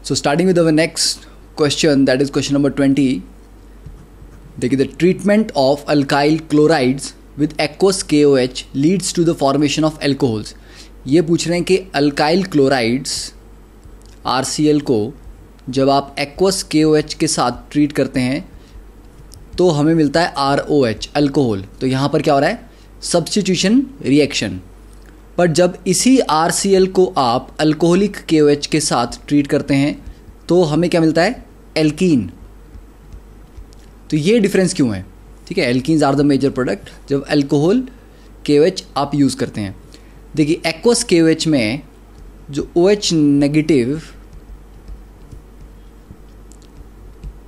So starting with our next question, that is question number 20. देखिए, the treatment of alkyl chlorides with aqueous KOH leads to the formation of alcohols. ये पूछ रहे हैं कि alkyl chlorides RCl को जब आप aqueous KOH के साथ ट्रीट करते हैं तो हमें मिलता है ROH, अल्कोहल. तो यहाँ पर क्या हो रहा है? Substitution reaction. पर जब इसी RCl को आप अल्कोहलिक KOH के साथ ट्रीट करते हैं तो हमें क्या मिलता है? एल्कीन. तो ये डिफरेंस क्यों है? ठीक है, alkenes are the major product जब अल्कोहल KOH आप यूज़ करते हैं. देखिए, एक्वस KOH में जो OH negative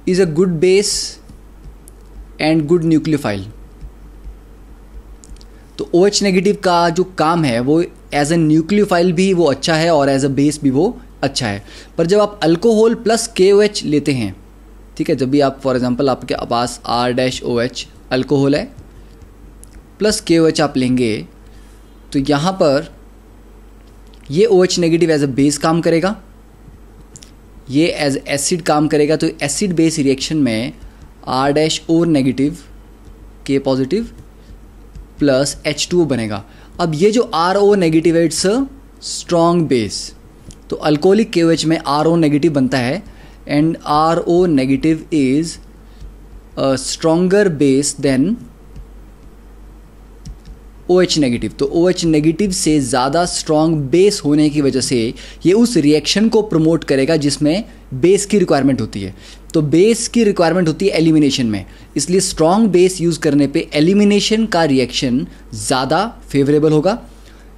is a good base and good nucleophile. तो OH नेगेटिव का जो काम है वो एज ए न्यूक्लियोफाइल भी वो अच्छा है और एज अ बेस भी वो अच्छा है. पर जब आप अल्कोहल प्लस KOH लेते हैं, ठीक है, जब भी आप फॉर एग्जांपल आपके पास R-OH अल्कोहल है प्लस KOH आप लेंगे तो यहाँ पर ये OH negative as a base काम करेगा, ये एज एसिड काम करेगा. तो एसिड बेस रिएक्शन में R-O negative K positive plus H2O बनेगा. अब ये जो RO नेगेटिव है इट्स अ स्ट्रॉन्ग बेस. तो अल्कोहलिक KOH में RO नेगेटिव बनता है and RO negative is a stronger base than OH negative. तो OH नेगेटिव से ज़्यादा स्ट्रॉन्ग बेस होने की वजह से ये उस रिएक्शन को प्रमोट करेगा जिसमें बेस की रिक्वायरमेंट होती है. तो बेस की रिक्वायरमेंट होती है एलिमिनेशन में, इसलिए स्ट्रॉन्ग बेस यूज़ करने पे एलिमिनेशन का रिएक्शन ज़्यादा फेवरेबल होगा.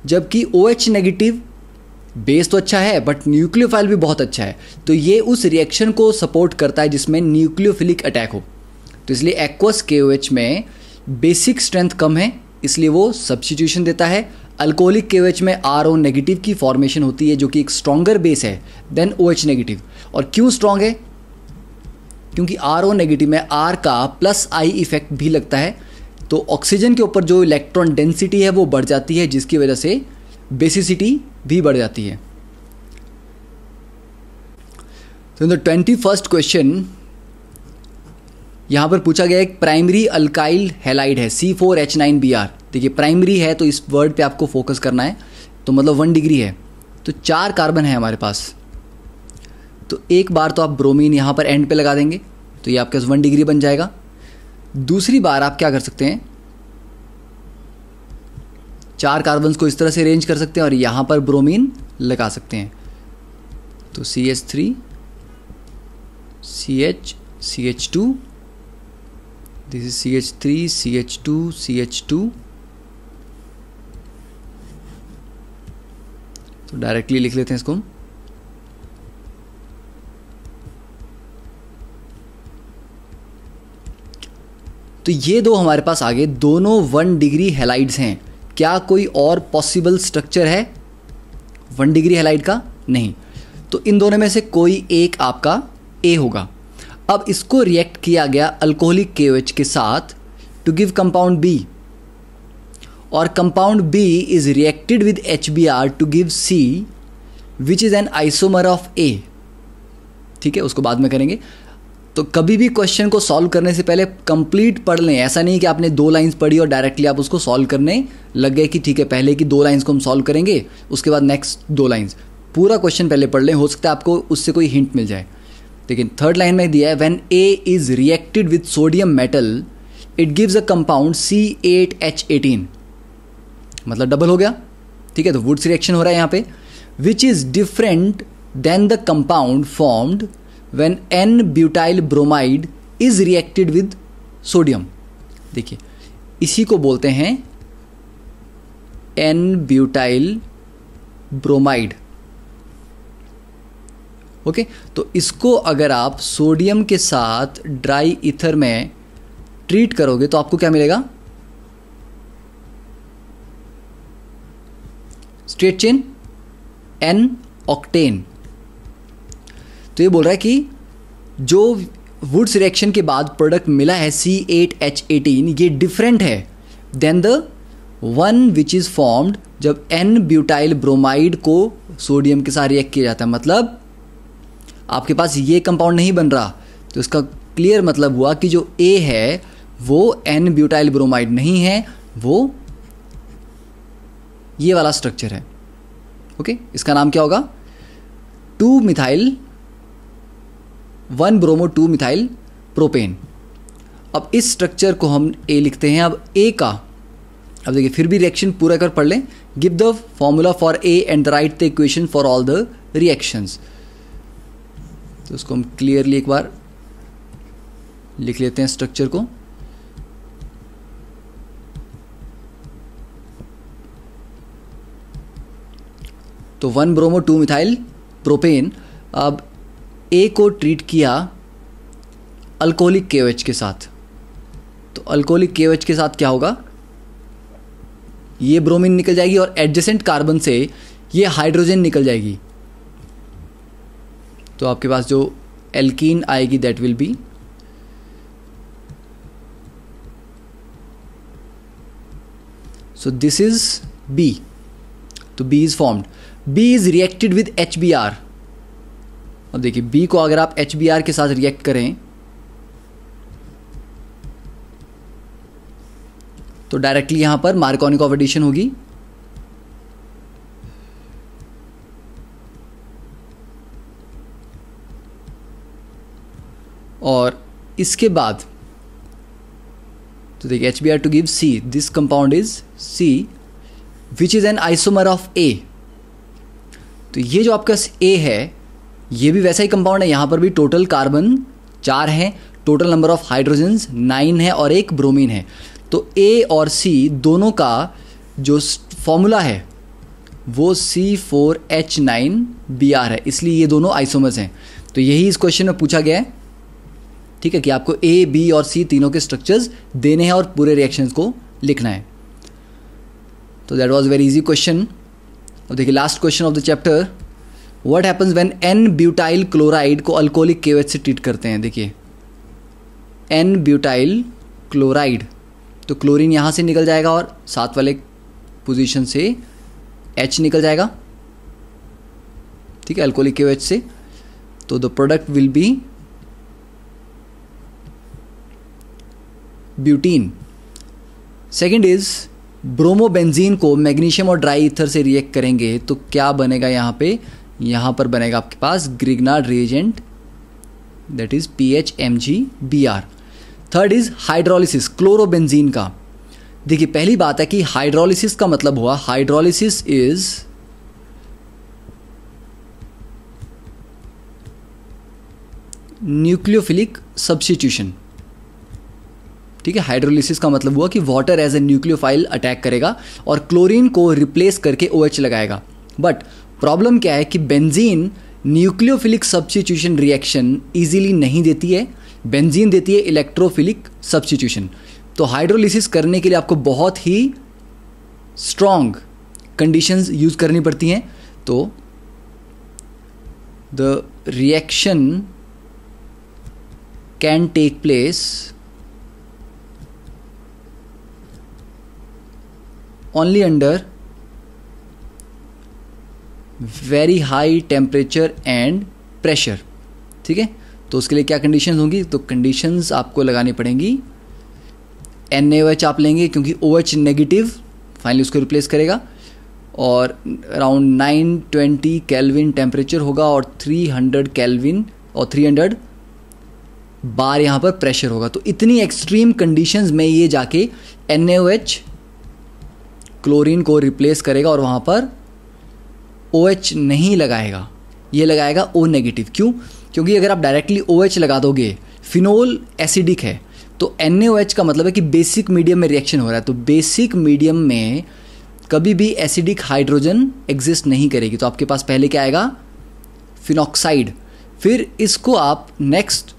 जबकि OH नेगेटिव बेस तो अच्छा है बट न्यूक्लियोफाइल भी बहुत अच्छा है. तो ये उस रिएक्शन को सपोर्ट करता है जिसमें न्यूक्लियोफिलिक अटैक हो. तो इसलिए एक्वस KOH में बेसिक स्ट्रेंथ कम है, इसलिए वो सब्स्टिट्यूशन देता है. अल्कोहलिक KOH में RO नेगेटिव की फॉर्मेशन होती है जो कि एक स्ट्रॉन्गर बेस है देन OH नेगेटिव. और क्यों स्ट्रॉन्ग है? क्योंकि RO नेगेटिव में R का प्लस I इफेक्ट भी लगता है. तो ऑक्सीजन के ऊपर जो इलेक्ट्रॉन डेंसिटी है वो बढ़ जाती है जिसकी वजह से बेसिसिटी भी बढ़ जाती है. तो द 21st क्वेश्चन यहाँ पर पूछा गया एक प्राइमरी अल्काइल हैलाइड है C4H9Br. देखिए, प्राइमरी है तो इस वर्ड पे आपको फोकस करना है. तो मतलब 1 डिग्री है तो 4 कार्बन है हमारे पास. तो एक बार तो आप ब्रोमीन यहाँ पर एंड पे लगा देंगे तो ये आपके पास 1 डिग्री बन जाएगा. दूसरी बार आप क्या कर सकते हैं, 4 कार्बन्स को इस तरह से अरेंज कर सकते हैं और यहाँ पर ब्रोमीन लगा सकते हैं. तो CH3 CH CH2, this is CH3 CH2 CH2. तो डायरेक्टली लिख लेते हैं इसको. तो ये दो हमारे पास आगे दोनों 1 डिग्री हैलाइड्स हैं. क्या कोई और पॉसिबल स्ट्रक्चर है 1 डिग्री हैलाइड का? नहीं. तो इन दोनों में से कोई एक आपका A होगा. अब इसको रिएक्ट किया गया अल्कोहलिक KOH के साथ टू गिव कंपाउंड B, और compound B is reacted with HBr to give C which is an isomer of A. ठीक है, उसको बाद में करेंगे. तो कभी भी क्वेश्चन को सॉल्व करने से पहले कंप्लीट पढ़ लें. ऐसा नहीं कि आपने 2 लाइंस पढ़ी और डायरेक्टली आप उसको सॉल्व करने लग गए कि ठीक है पहले की 2 लाइंस को हम सॉल्व करेंगे उसके बाद नेक्स्ट 2 लाइंस. पूरा क्वेश्चन पहले पढ़ लें, हो सकता है आपको उससे कोई हिंट मिल जाए. लेकिन 3rd लाइन में दिया है when A is reacted with sodium metal it gives a compound C8H18. मतलब डबल हो गया. ठीक है, तो वुड्स रिएक्शन हो रहा है यहाँ पे, which is different than the compound formed when N-ब्यूटाइल bromide is reacted with sodium. देखिए, इसी को बोलते हैं N-ब्यूटाइल ब्रोमाइड. ओके, तो इसको अगर आप सोडियम के साथ ड्राई ईथर में ट्रीट करोगे तो आपको क्या मिलेगा? Straight chain N octane. तो ये बोल रहा है कि जो वुड्स रिएक्शन के बाद प्रोडक्ट मिला है C8H18 ये डिफरेंट है than the one which is formed जब N-ब्यूटाइल ब्रोमाइड को सोडियम के साथ रिएक्ट किया जाता है. मतलब आपके पास ये कंपाउंड नहीं बन रहा, तो इसका क्लियर मतलब हुआ कि जो A है वो N ब्यूटाइल ब्रोमाइड नहीं है, वो ये वाला स्ट्रक्चर है। ओके, इसका नाम क्या होगा? 2 मिथाइल 1 ब्रोमो 2 मिथाइल प्रोपेन। अब इस स्ट्रक्चर को हम A लिखते हैं। अब A का, अब देखिए फिर भी रिएक्शन पूरा कर पढ़ लें। Give the formula for A and right the equation for all the reactions. तो उसको हम क्लियरली एक बार लिख लेते हैं स्ट्रक्चर को। तो 1 ब्रोमो 2 मिथाइल प्रोपेन। अब A को ट्रीट किया अल्कोहलिक KOH के साथ, तो अल्कोहलिक KOH के साथ क्या होगा? ये ब्रोमीन निकल जाएगी और एडजेसेंट कार्बन से ये हाइड्रोजन निकल जाएगी। तो आपके पास जो एल्कीन आएगी that will be so this is B। तो B is formed. B is reacted with HBr। अब देखिए B को अगर आप HBr के साथ रिएक्ट करें तो डायरेक्टली यहां पर मार्कोनिकोव एडिशन होगी। और इसके बाद तो देखिए HBr to give C, this compound is C which is an isomer of A। तो ये जो आपका A है ये भी वैसा ही कंपाउंड है। यहां पर भी टोटल कार्बन 4 हैं, टोटल नंबर ऑफ हाइड्रोजन्स 9 है और एक ब्रोमीन है। तो A और C दोनों का जो फॉर्मूला है वो C4H9Br है, इसलिए ये दोनों आइसोमर्स हैं। तो यही इस क्वेश्चन में पूछा गया है, ठीक है, कि आपको A, B और C तीनों के स्ट्रक्चर्स देने हैं और पूरे रिएक्शंस को लिखना है। तो that was very easy question. अब देखिए last question of the chapter, what happens when N butyl chloride को अल्कोहलिक KOH से ट्रीट करते हैं। देखिए N ब्यूटाइल क्लोराइड, तो क्लोरीन यहाँ से निकल जाएगा और साथ वाले पोजीशन से H निकल जाएगा, ठीक है, अल्कोहलिक KOH से। तो the product will be butene. Second is bromobenzene को मैग्नीशियम और ड्राई ईथर से रिएक्ट करेंगे तो क्या बनेगा? यहाँ पर बनेगा आपके पास Grignard reagent, that is PHMgBr। Third is hydrolysis chlorobenzene का। देखिए पहली बात है कि हाइड्रोलिसिस का मतलब हुआ, हाइड्रोलिसिस इज न्यूक्लियोफिलिक सब्स्टिट्यूशन, ठीक है। हाइड्रोलिसिस का मतलब हुआ कि water as a nucleophile attack करेगा और क्लोरीन को रिप्लेस करके OH लगाएगा। बट प्रॉब्लम क्या है कि benzene nucleophilic substitution reaction easily नहीं देती है, बेंजीन देती है इलेक्ट्रोफिलिक सब्स्टिट्यूशन। तो हाइड्रोलिसिस करने के लिए आपको बहुत ही स्ट्रॉन्ग कंडीशंस यूज करनी पड़ती हैं। तो the reaction can take place only under very high temperature and pressure, ठीक है। तो उसके लिए क्या कंडीशंस होंगी? तो कंडीशंस आपको लगानी पड़ेंगी। NaOH आप लेंगे क्योंकि OH नेगेटिव फाइनली उसको रिप्लेस करेगा, और अराउंड 920 केल्विन टेम्परेचर होगा और 300 केल्विन और 300 बार यहाँ पर प्रेशर होगा। तो इतनी एक्सट्रीम कंडीशंस में ये जाके NaOH क्लोरीन को रिप्लेस करेगा और वहाँ पर OH नहीं लगाएगा, ये लगाएगा O नेगेटिव। क्यों? क्योंकि अगर आप डायरेक्टली OH लगा दोगे, फिनोल एसिडिक है, तो NaOH का मतलब है कि बेसिक मीडियम में रिएक्शन हो रहा है। तो बेसिक मीडियम में कभी भी एसिडिक हाइड्रोजन एग्जिस्ट नहीं करेगी। तो आपके पास पहले क्या आएगा? फिनॉक्साइड। फिर इसको आप नेक्स्ट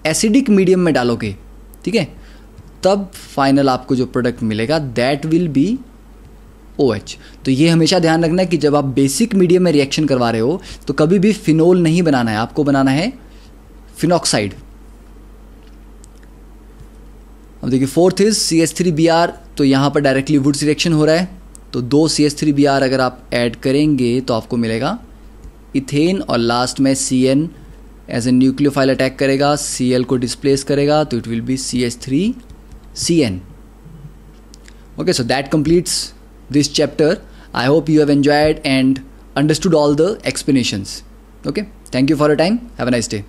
एसिडिक मीडियम में डालोगे, ठीक है, तब फाइनल आपको जो प्रोडक्ट मिलेगा दैट विल बी OH। तो ये हमेशा ध्यान रखना है कि जब आप बेसिक मीडियम में रिएक्शन करवा रहे हो तो कभी भी फिनोल नहीं बनाना है, आपको बनाना है फिनॉक्साइड। अब देखिए फोर्थ इज CH3Br। तो यहाँ पर डायरेक्टली वुड्स रिएक्शन हो रहा है, तो 2 CH3Br अगर आप ऐड करेंगे तो आपको मिलेगा इथेन और लास्ट में CN as a nucleophile attack करेगा, Cl को डिस्प्लेस करेगा, तो it will be CH3CN. Okay, so that completes this chapter. I hope you have enjoyed and understood all the explanations. Okay, thank you for your time. Have a nice day.